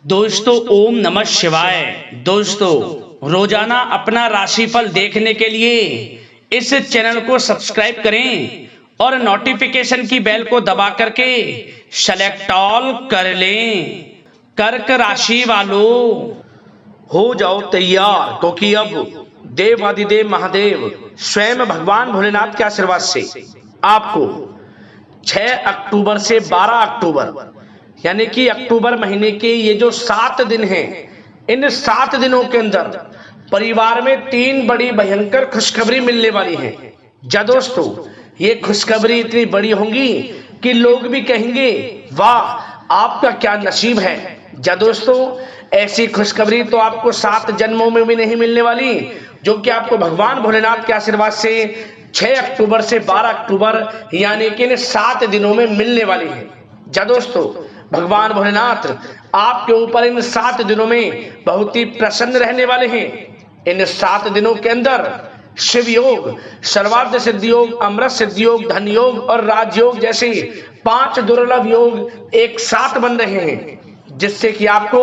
दोस्तों ओम नमः शिवाय। दोस्तों रोजाना अपना राशिफल देखने के लिए इस चैनल को सब्सक्राइब करें और नोटिफिकेशन की बेल को दबा करके सेलेक्ट ऑल कर लें। कर्क राशि वालों हो जाओ तैयार, क्योंकि अब देवाधिदेव महादेव स्वयं भगवान भोलेनाथ के आशीर्वाद से आपको 6 अक्टूबर से 12 अक्टूबर यानी कि अक्टूबर महीने के ये जो 7 दिन हैं, इन 7 दिनों के अंदर परिवार में 3 बड़ी भयंकर खुशखबरी मिलने वाली है। जा दोस्तों, ये खुशखबरी इतनी बड़ी होंगी कि लोग भी कहेंगे वाह आपका क्या नसीब है। जा दोस्तों, ऐसी खुशखबरी तो आपको 7 जन्मों में भी नहीं मिलने वाली, जो कि आपको भगवान भोलेनाथ के आशीर्वाद से 6 अक्टूबर से 12 अक्टूबर यानी कि इन 7 दिनों में मिलने वाली है। जा दोस्तों, भगवान भोलेनाथ आपके ऊपर इन 7 दिनों में बहुत ही प्रसन्न रहने वाले हैं। इन 7 दिनों के अंदर शिव योग, सर्वार्थ सिद्धि योग, अमृत सिद्धि योग, धन योग और राजयोग जैसे 5 दुर्लभ योग एक साथ बन रहे हैं, जिससे कि आपको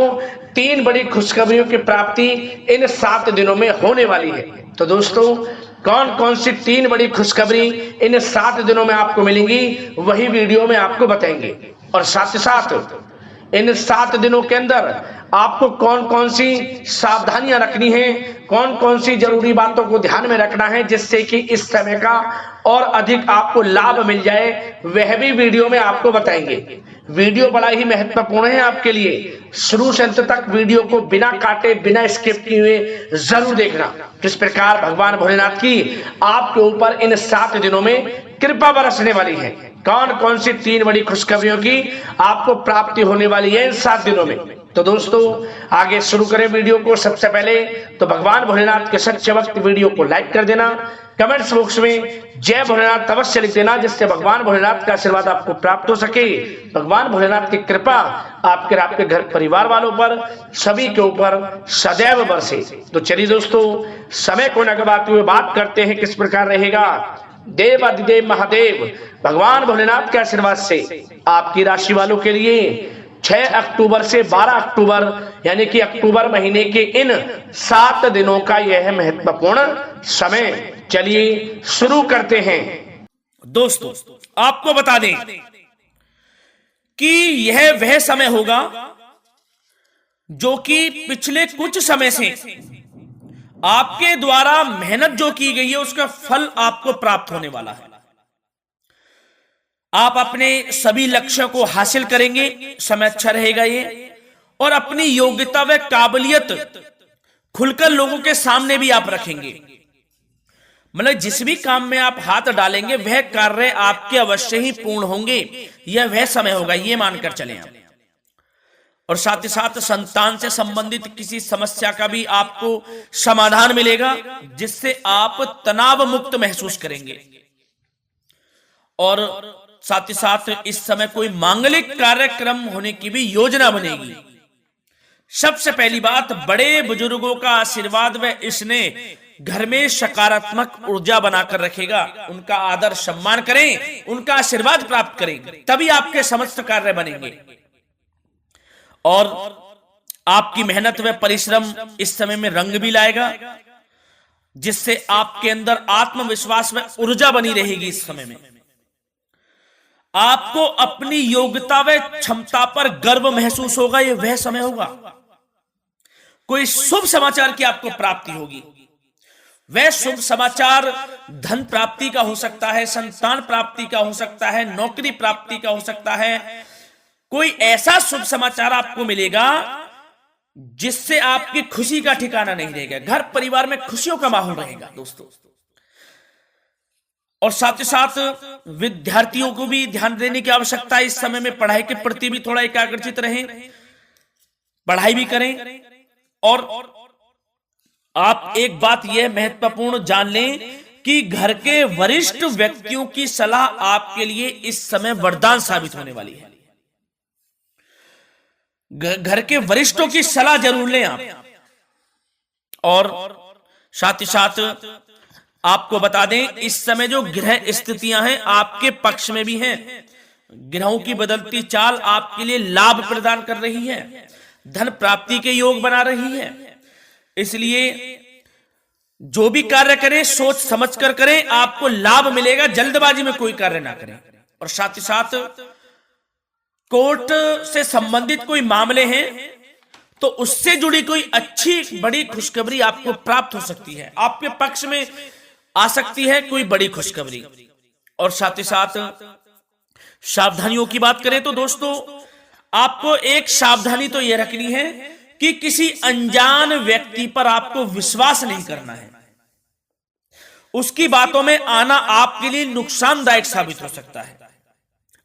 3 बड़ी खुशखबरियों की प्राप्ति इन 7 दिनों में होने वाली है। तो दोस्तों, कौन कौन सी 3 बड़ी खुशखबरी इन 7 दिनों में आपको मिलेंगी, वही वीडियो में आपको बताएंगे। और साथ ही साथ इन 7 दिनों के अंदर आपको कौन कौन सी सावधानियां रखनी है, कौन कौन सी जरूरी बातों को ध्यान में रखना है, जिससे कि इस समय का और अधिक आपको लाभ मिल जाए, वह भी वीडियो में आपको बताएंगे। वीडियो बड़ा ही महत्वपूर्ण है आपके लिए। शुरू से अंत तक वीडियो को बिना काटे, बिना स्किप किए हुए जरूर देखना। किस प्रकार भगवान भोलेनाथ की आपके ऊपर इन 7 दिनों में कृपा बरसने वाली है, कौन कौन सी 3 बड़ी खुशखबरियों की आपको प्राप्ति होने वाली है इन 7 दिनों में। तो दोस्तों, आगे शुरू करें वीडियो को। सबसे पहले तो भगवान भोलेनाथ के सच्चे वक्त वीडियो को लाइक कर देना, कमेंट्स बॉक्स में जय भोलेनाथ अवश्य लिख देना, जिससे भगवान भोलेनाथ का आशीर्वाद आपको प्राप्त हो सके, भगवान भोलेनाथ की कृपा आपके घर परिवार वालों पर सभी के ऊपर सदैव बरसे। तो चलिए दोस्तों, समय को न गवाते हुए बात करते हैं किस प्रकार रहेगा देवाधिदेव महादेव भगवान भोलेनाथ के आशीर्वाद से आपकी राशि वालों के लिए 6 अक्टूबर से 12 अक्टूबर यानी कि अक्टूबर महीने के इन 7 दिनों का यह महत्वपूर्ण समय। चलिए शुरू करते हैं। दोस्तों, आपको बता दें कि यह वह समय होगा जो कि पिछले कुछ समय से आपके द्वारा मेहनत जो की गई है उसका फल आपको प्राप्त होने वाला है। आप अपने सभी लक्ष्यों को हासिल करेंगे, समय अच्छा रहेगा ये, और अपनी योग्यता व काबिलियत खुलकर लोगों के सामने भी आप रखेंगे। मतलब जिस भी काम में आप हाथ डालेंगे वह कार्य आपके अवश्य ही पूर्ण होंगे। यह वह समय होगा, ये मानकर चलें आप। और साथ ही साथ संतान से संबंधित किसी समस्या का भी आपको समाधान मिलेगा, जिससे आप तनाव मुक्त महसूस करेंगे। और साथ ही साथ इस समय कोई मांगलिक कार्यक्रम होने की भी योजना बनेगी। सबसे पहली बात, बड़े बुजुर्गों का आशीर्वाद व इसने घर में सकारात्मक ऊर्जा बनाकर रखेगा। उनका आदर सम्मान करें, उनका आशीर्वाद प्राप्त करें, तभी आपके समस्त कार्य बनेंगे। और आपकी मेहनत व परिश्रम इस समय में रंग भी लाएगा, जिससे आपके अंदर आत्मविश्वास व ऊर्जा बनी रहेगी। इस समय में आपको अपनी योग्यता व क्षमता पर गर्व महसूस होगा। यह वह समय होगा, कोई शुभ समाचार की आपको प्राप्ति होगी। वह शुभ समाचार धन प्राप्ति का हो सकता है, संतान प्राप्ति का हो सकता है, नौकरी प्राप्ति का हो सकता है। कोई ऐसा शुभ समाचार आपको मिलेगा जिससे आपकी खुशी का ठिकाना नहीं रहेगा, घर परिवार में खुशियों का माहौल रहेगा दोस्तों। और साथ ही साथ विद्यार्थियों को भी ध्यान देने की आवश्यकता है। इस समय में पढ़ाई के प्रति भी थोड़ा एकाग्रचित रहें, पढ़ाई भी करें। और आप एक बात यह महत्वपूर्ण जान लें कि घर के वरिष्ठ व्यक्तियों की सलाह आपके लिए इस समय वरदान साबित होने वाली है। घर के वरिष्ठों की सलाह जरूर लें आप। और साथ ही साथ आपको बता दें, इस समय जो ग्रह स्थितियां हैं आपके पक्ष में भी हैं। ग्रहों की बदलती चाल आपके लिए लाभ प्रदान कर रही है। धन प्राप्ति के योग बना रही है। इसलिए जो भी कार्य करें सोच समझ कर करें, आपको लाभ मिलेगा। जल्दबाजी में कोई कार्य ना करें। और साथ ही साथ कोर्ट से संबंधित कोई मामले हैं तो उससे जुड़ी कोई अच्छी बड़ी खुशखबरी आपको प्राप्त हो सकती है, आपके पक्ष में आ सकती है कोई बड़ी खुशखबरी। और साथ ही साथ सावधानियों की बात करें तो दोस्तों, आपको एक सावधानी तो यह रखनी है कि किसी अनजान व्यक्ति पर आपको विश्वास नहीं करना है। उसकी बातों में आना आपके लिए नुकसानदायक साबित हो सकता है।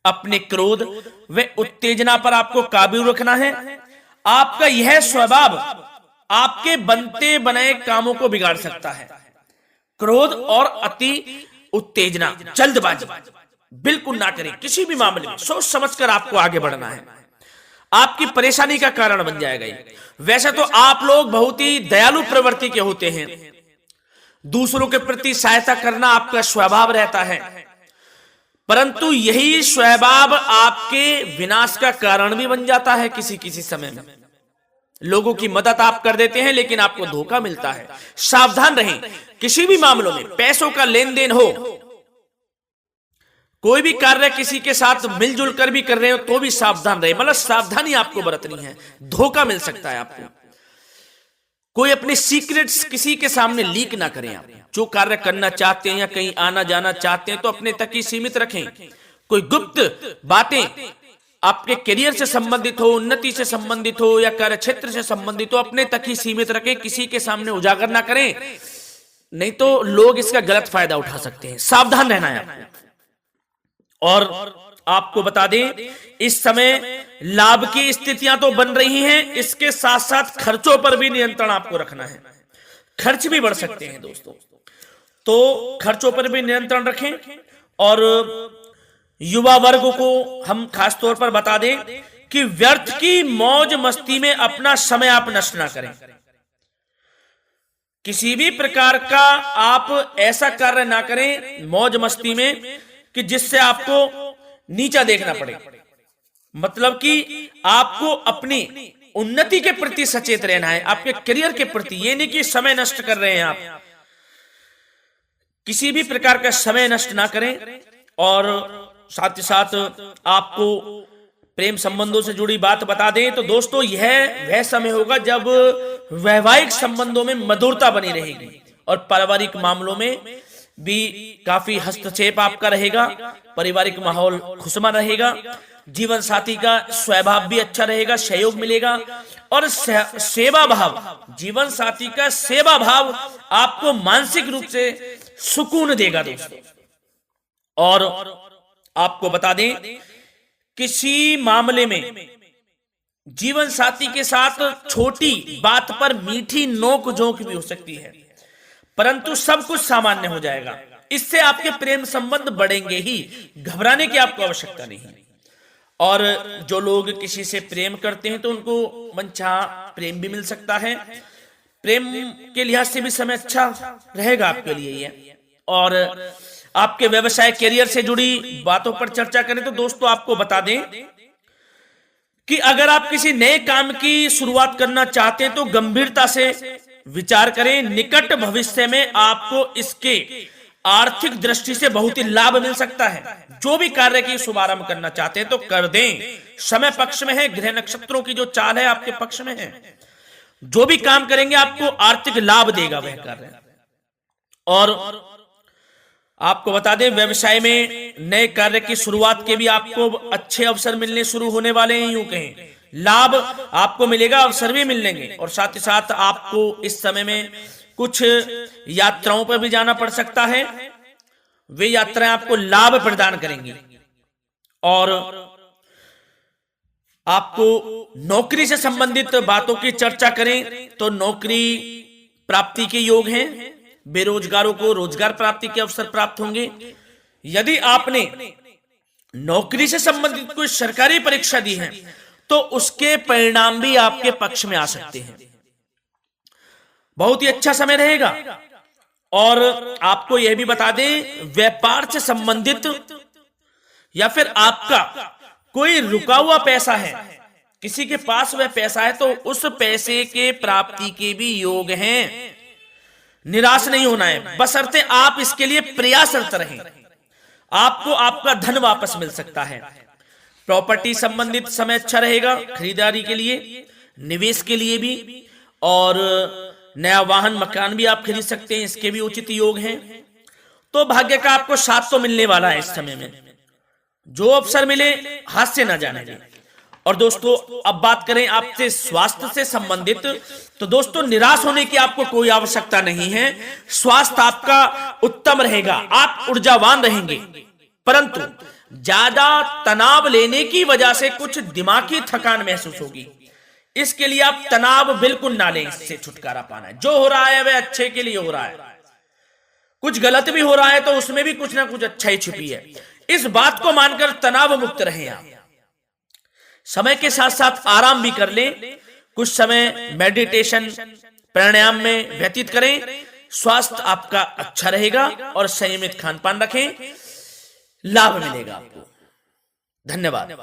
अपने क्रोध व उत्तेजना पर आपको काबू रखना है। आपका यह स्वभाव आपके बनते बनाए कामों को बिगाड़ सकता है। क्रोध और अति उत्तेजना, जल्दबाजी बिल्कुल ना करें। किसी भी मामले में सोच समझकर आपको आगे बढ़ना है, आपकी परेशानी का कारण बन जाएगा ये। वैसे तो आप लोग बहुत ही दयालु प्रवृत्ति के होते हैं, दूसरों के प्रति सहायता करना आपका स्वभाव रहता है, परंतु यही स्वभाव आपके विनाश का कारण भी बन जाता है। किसी किसी समय में लोगों की मदद आप कर देते हैं लेकिन आपको धोखा मिलता है। सावधान रहें। किसी भी मामलों में पैसों का लेन देन हो, कोई भी कार्य किसी के साथ मिलजुल कर भी कर रहे हो तो भी सावधान रहे। मतलब सावधानी आपको बरतनी है, धोखा मिल सकता है आपको। कोई अपने सीक्रेट्स किसी के सामने लीक ना करें। आप जो कार्य करना चाहते हैं या कहीं आना जाना चाहते हैं तो अपने तक ही सीमित रखें। कोई गुप्त बातें आपके करियर से संबंधित हो, उन्नति से संबंधित हो या कार्य क्षेत्र से संबंधित हो, अपने तक ही सीमित रखें, किसी के सामने उजागर ना करें, नहीं तो लोग इसका गलत फायदा उठा सकते हैं। सावधान रहना है आपको। और आपको बता दें, इस समय लाभ की स्थितियां तो बन रही हैं, इसके साथ साथ खर्चों पर भी नियंत्रण आपको रखना है। खर्च भी बढ़ सकते हैं दोस्तों, तो खर्चों पर भी नियंत्रण रखें। और युवा वर्ग को हम खास तौर पर बता दें कि व्यर्थ की मौज मस्ती में अपना समय आप नष्ट ना करें। किसी भी प्रकार का आप ऐसा कार्य ना करें मौज मस्ती में कि जिससे आपको नीचा देखना पड़े। मतलब कि आपको अपनी उन्नति के प्रति सचेत रहना है, आपके करियर के प्रति। ये नहीं कि समय नष्ट कर रहे हैं आप, किसी भी प्रकार का समय नष्ट ना करें। और साथ ही साथ आपको प्रेम संबंधों से जुड़ी बात बता दें तो दोस्तों, यह वह समय होगा जब वैवाहिक संबंधों में मधुरता बनी रहेगी और पारिवारिक मामलों में भी काफी हस्तक्षेप आपका रहेगा। पारिवारिक माहौल खुशनुमा रहेगा, जीवन साथी का स्वभाव भी अच्छा रहेगा, सहयोग मिलेगा। और सेवा भाव, जीवन साथी का सेवा भाव आपको मानसिक रूप से सुकून देगा दोस्तों। और आपको बता दें, किसी मामले में जीवन साथी के साथ छोटी बात पर मीठी नोक झोंक भी हो सकती है, परंतु सब कुछ सामान्य हो जाएगा। इससे आपके प्रेम संबंध बढ़ेंगे ही, घबराने की आपको आवश्यकता नहीं। और जो लोग किसी से प्रेम करते हैं तो उनको मनचाहा प्रेम भी मिल सकता है। प्रेम के लिहाज से भी समय अच्छा रहेगा आपके लिए ये। और आपके व्यवसाय करियर से जुड़ी बातों पर चर्चा करें तो दोस्तों, आपको बता दें कि अगर आप किसी नए काम की शुरुआत करना चाहते हैं तो गंभीरता से विचार करें। निकट भविष्य में आपको इसके आर्थिक दृष्टि से बहुत ही लाभ मिल सकता है। जो भी कार्य की शुभारंभ करना चाहते हैं तो कर दें, समय पक्ष में है। ग्रह नक्षत्रों की जो चाल है आपके पक्ष में है। जो भी काम करेंगे आपको आर्थिक लाभ देगा वह कार्य। और आपको बता दें, व्यवसाय में नए कार्य की शुरुआत के भी आपको अच्छे अवसर मिलने शुरू होने वाले हैं। यूं कहें, लाभ आपको मिलेगा, अवसर भी मिलेंगे। और साथ ही साथ आपको इस समय में कुछ यात्राओं पर भी जाना पड़ सकता है। वे यात्राएं आपको लाभ प्रदान करेंगी। और आपको नौकरी से संबंधित बातों की चर्चा करें तो नौकरी प्राप्ति के योग हैं। बेरोजगारों को रोजगार प्राप्ति के अवसर प्राप्त होंगे। यदि आपने नौकरी से संबंधित कोई सरकारी परीक्षा दी है तो उसके परिणाम भी आपके पक्ष में आ सकते हैं। बहुत ही अच्छा समय रहेगा। और आपको यह भी बता दें, व्यापार से संबंधित या फिर आपका कोई रुका हुआ पैसा है किसी के पास वह पैसा है तो उस पैसे के प्राप्ति के भी योग हैं। निराश नहीं होना है, बशर्ते आप इसके लिए प्रयासरत रहें। आपको आपका धन वापस मिल सकता है। प्रॉपर्टी संबंधित समय अच्छा रहेगा, खरीदारी के लिए, निवेश के लिए भी, और नया वाहन मकान भी आप खरीद सकते हैं, इसके भी उचित योग हैं। तो भाग्य का आपको साथ तो मिलने वाला है इस समय में। जो अवसर मिले हाथ से ना जाने दें। और दोस्तों अब बात करें आपसे स्वास्थ्य से संबंधित, तो दोस्तों निराश होने की आपको कोई आवश्यकता नहीं है। स्वास्थ्य आपका उत्तम रहेगा, आप ऊर्जावान रहेंगे, परंतु ज्यादा तनाव लेने की वजह से कुछ दिमागी थकान महसूस होगी। इसके लिए आप तनाव बिल्कुल ना लें, इससे छुटकारा पाना है। जो हो रहा है वह अच्छे के लिए हो रहा है, कुछ गलत भी हो रहा है तो उसमें भी कुछ ना कुछ अच्छा ही छिपी है। इस बात को मानकर तनाव मुक्त रहें आप। समय के साथ साथ आराम भी कर लें, कुछ समय मेडिटेशन प्राणायाम में व्यतीत करें। स्वास्थ्य आपका अच्छा रहेगा और संयमित खान पान रखें, लाभ मिलेगा आपको। धन्यवाद।